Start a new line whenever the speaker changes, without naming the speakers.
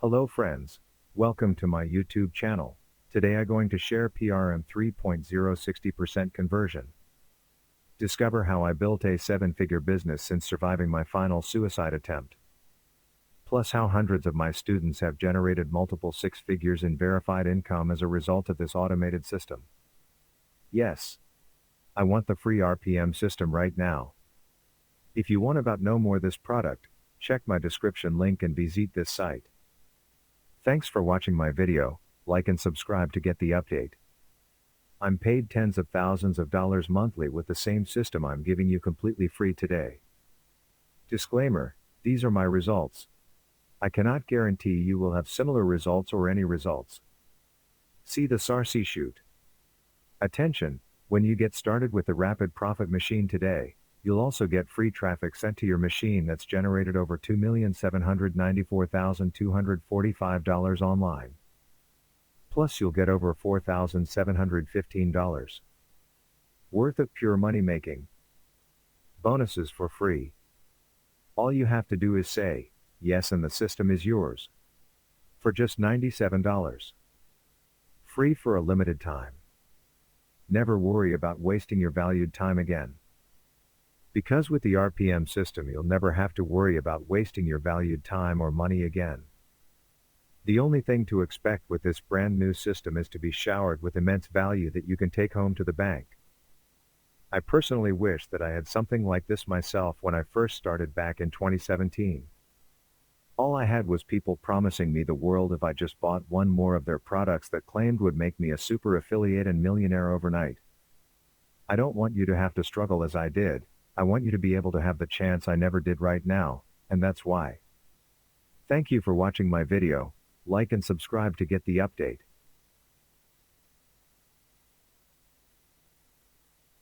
Hello friends. Welcome to my YouTube channel. Today I'm going to share PRM 3.0 60% conversion. Discover how I built a 7-figure business since surviving my final suicide attempt. Plus how hundreds of my students have generated multiple 6 figures in verified income as a result of this automated system. Yes. I want the free RPM system right now. If you want to know more this product, check my description link and visit this site. Thanks for watching my video, like and subscribe to get the update. I'm paid tens of thousands of dollars monthly with the same system I'm giving you completely free today. Disclaimer, these are my results. I cannot guarantee you will have similar results or any results. See the SARC sheet. Attention, when you get started with the Rapid Profit Machine today, you'll also get free traffic sent to your machine that's generated over $2,794,245 online. Plus you'll get over $4,715 worth of pure money making bonuses for free. All you have to do is say yes and the system is yours. For just $97. Free for a limited time. Never worry about wasting your valued time again. Because with the RPM system you'll never have to worry about wasting your valued time or money again. The only thing to expect with this brand new system is to be showered with immense value that you can take home to the bank. I personally wish that I had something like this myself when I first started back in 2017. All I had was people promising me the world if I just bought one more of their products that claimed would make me a super affiliate and millionaire overnight. I don't want you to have to struggle as I did. I want you to be able to have the chance I never did right now, and that's why. Thank you for watching my video, like and subscribe to get the update.